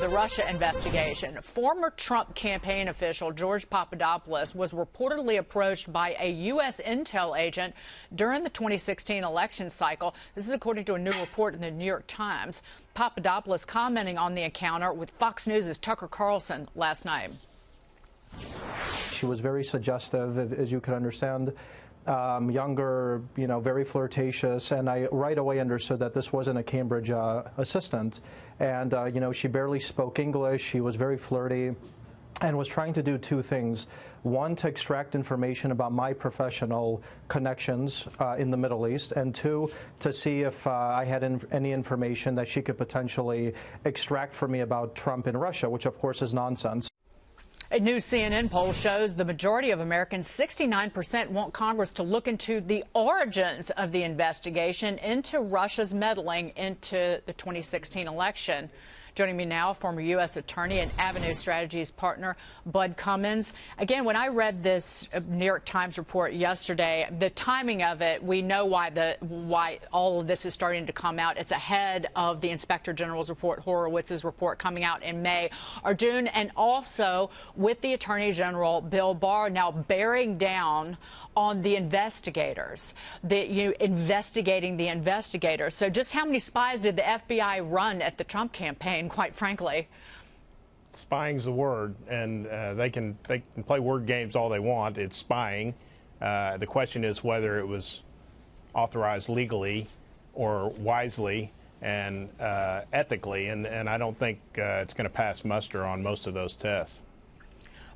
the Russia investigation. Former Trump campaign official George Papadopoulos was reportedly approached by a U.S. intel agent during the 2016 election cycle. This is according to a new report in the New York Times. Papadopoulos commenting on the encounter with Fox News' Tucker Carlson last night. She was very suggestive, as you could understand. Younger, very flirtatious, and I right away understood that this wasn't a Cambridge assistant. And, she barely spoke English. She was very flirty and was trying to do two things. One, to extract information about my professional connections in the Middle East, and two, to see if I had any information that she could potentially extract from me about Trump in Russia, which, of course, is nonsense. A new CNN poll shows the majority of Americans, 69%, want Congress to look into the origins of the investigation into Russia's meddling into the 2016 election. Joining me now, former U.S. Attorney and Avenue Strategies partner, Bud Cummins. Again, when I read this New York Times report yesterday, the timing of it, we know why all of this is starting to come out. It's ahead of the Inspector General's report, Horowitz's report, coming out in May or June, and also with the Attorney General, Bill Barr, now bearing down on the investigators, investigating the investigators. So just how many spies did the FBI run at the Trump campaign, quite frankly? Spying's the word, and they can play word games all they want. It's spying. The question is whether it was authorized legally or wisely and ethically, and I don't think it's going to pass muster on most of those tests.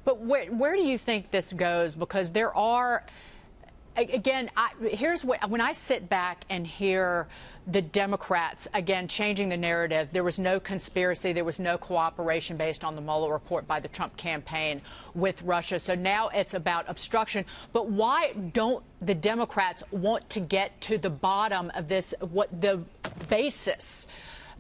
But where do you think this goes? Because there are, again, here's what, when I sit back and hear the Democrats, again, changing the narrative, there was no conspiracy, there was no cooperation based on the Mueller report by the Trump campaign with Russia. So now it's about obstruction. But why don't the Democrats want to get to the bottom of this, what the basis,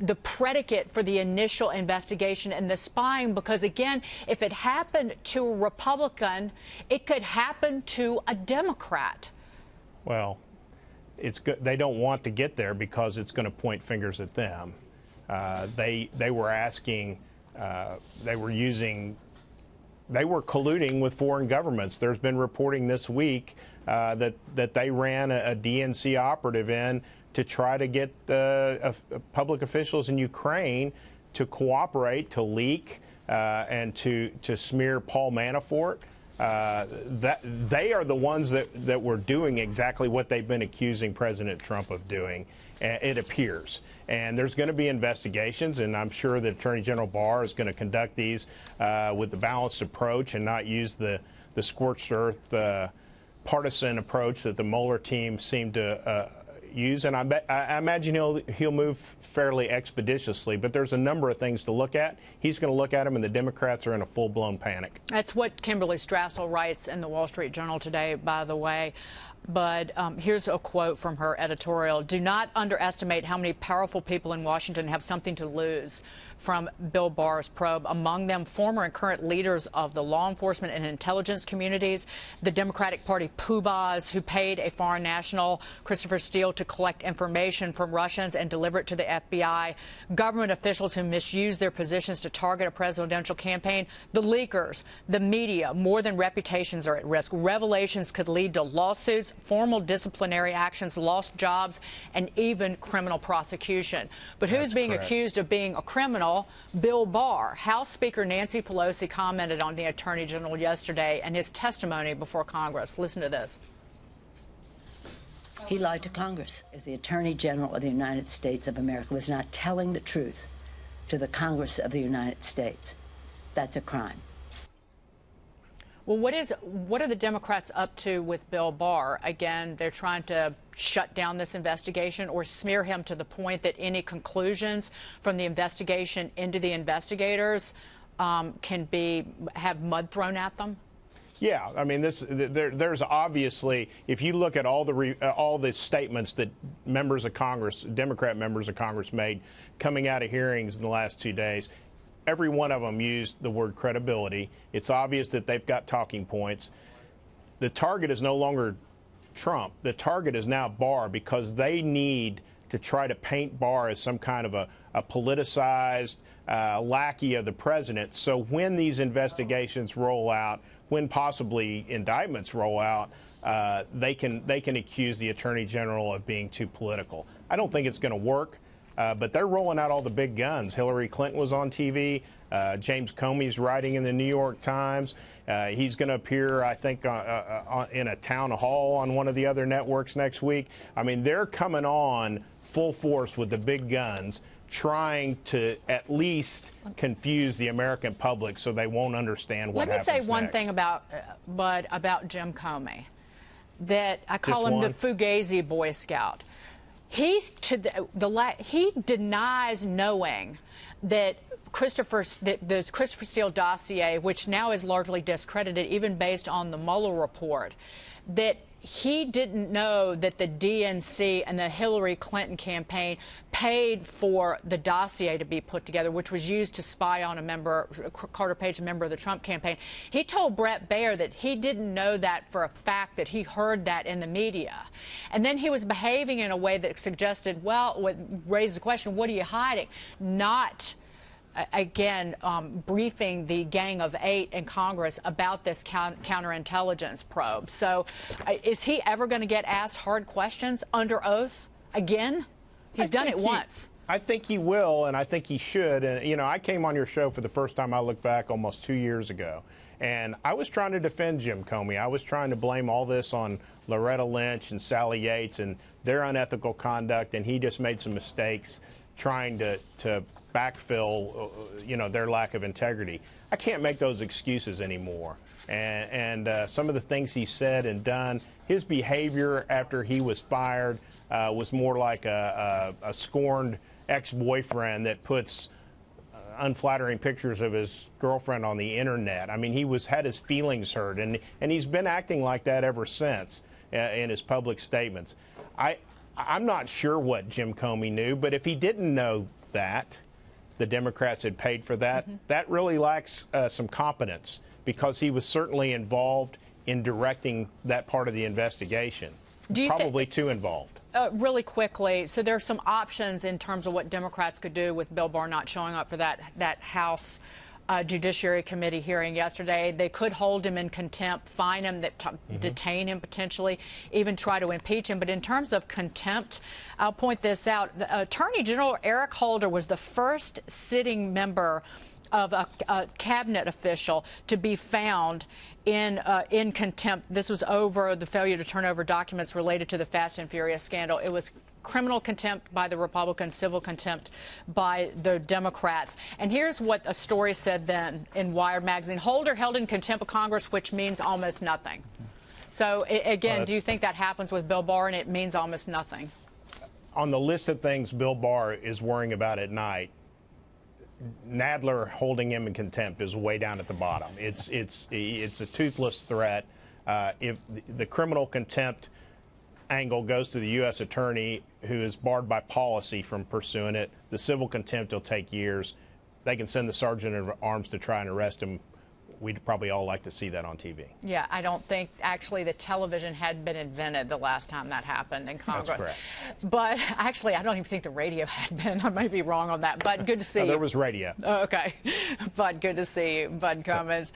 the predicate for the initial investigation and the spying? Because, again, if it happened to a Republican, it could happen to a Democrat. Well, it's good. They don't want to get there because it's going to point fingers at them. They were asking, they were colluding with foreign governments. There's been reporting this week that they ran a DNC operative in to try to get public officials in Ukraine to cooperate, to leak, and to smear Paul Manafort. That they are the ones that were doing exactly what they've been accusing President Trump of doing, it appears. And there's going to be investigations, and I'm sure that Attorney General Barr is going to conduct these with the balanced approach and not use the scorched earth partisan approach that the Mueller team seemed to use, and I imagine he'll move fairly expeditiously. But there's a number of things to look at. He's going to look at them, and the Democrats are in a full-blown panic. That's what Kimberly Strassel writes in the Wall Street Journal today, by the way. But here's a quote from her editorial. Do not underestimate how many powerful people in Washington have something to lose from Bill Barr's probe, among them former and current leaders of the law enforcement and intelligence communities, the Democratic Party poobahs who paid a foreign national, Christopher Steele, to collect information from Russians and deliver it to the FBI, government officials who misuse their positions to target a presidential campaign, the leakers, the media. More than reputations are at risk. Revelations could lead to lawsuits, formal disciplinary actions, lost jobs, and even criminal prosecution. But who's being accused of being a criminal? Bill Barr. House Speaker Nancy Pelosi commented on the Attorney General yesterday and his testimony before Congress. Listen to this. He lied to Congress. As the Attorney General of the United States of America was not telling the truth to the Congress of the United States. That's a crime. Well, what are the Democrats up to with Bill Barr? Again, they're trying to shut down this investigation or smear him to the point that any conclusions from the investigation into the investigators can have mud thrown at them? Yeah, I mean, there's obviously, if you look at all the statements that members of Congress, Democrat members of Congress made coming out of hearings in the last 2 days, every one of them used the word credibility. It's obvious that they've got talking points. The target is no longer Trump. The target is now Barr, because they need to try to paint Barr as some kind of a politicized, lackey of the president. So when these investigations roll out, when possibly indictments roll out, they can accuse the Attorney General of being too political. I don't think it's going to work, but they're rolling out all the big guns. Hillary Clinton was on TV. James Comey's writing in the New York Times. He's going to appear, I think, in a town hall on one of the other networks next week. I mean, they're coming on full force with the big guns, trying to at least confuse the American public so they won't understand what happens next. Let me say one thing about, Bud, about Jim Comey, that I call him the Fugazi Boy Scout. He denies knowing that the Christopher Steele dossier, which now is largely discredited, even based on the Mueller report, that he didn't know that the DNC and the Hillary Clinton campaign paid for the dossier to be put together, which was used to spy on a member, Carter Page, a member of the Trump campaign. He told Bret Baier that he didn't know that for a fact, that he heard that in the media. And then he was behaving in a way that suggested, well, what raises the question, what are you hiding? Not again, briefing the Gang of Eight in Congress about this counterintelligence probe. So is he ever going to get asked hard questions under oath again? He's done it once. I think he will, and I think he should. And, you know, I came on your show for the first time, I look back, almost 2 years ago. And I was trying to defend Jim Comey. I was trying to blame all this on Loretta Lynch and Sally Yates and their unethical conduct, and he just made some mistakes trying to backfill, you know, their lack of integrity. I can't make those excuses anymore. And some of the things he said and done, his behavior after he was fired was more like a scorned ex-boyfriend that puts unflattering pictures of his girlfriend on the internet. I mean, he had his feelings hurt, and he's been acting like that ever since in his public statements. I'm not sure what Jim Comey knew, but if he didn't know that the Democrats had paid for that, that really lacks some competence, because he was certainly involved in directing that part of the investigation. Probably too involved. Really quickly, so there are some options in terms of what Democrats could do with Bill Barr not showing up for that House Judiciary Committee hearing yesterday. They could hold him in contempt, fine him, detain him potentially, even try to impeach him. But in terms of contempt, I'll point this out. The Attorney General Eric Holder was the first sitting member of a cabinet official to be found in contempt. This was over the failure to turn over documents related to the Fast and Furious scandal. It was criminal contempt by the Republicans, civil contempt by the Democrats. And here's what a story said then in Wired magazine. Holder held in contempt of Congress, which means almost nothing. So again, do you think that happens with Bill Barr and it means almost nothing? On the list of things Bill Barr is worrying about at night, Nadler holding him in contempt is way down at the bottom. It's a toothless threat. If the criminal contempt angle goes to the U.S. attorney, who is barred by policy from pursuing it, the civil contempt will take years. They can send the sergeant at arms to try and arrest him. We'd probably all like to see that on TV. Yeah, I don't think actually the television had been invented the last time that happened in Congress. That's correct. But actually, I don't even think the radio had been. I may be wrong on that. But good to see you. There was radio. Okay. But good to see you, Bud Cummins.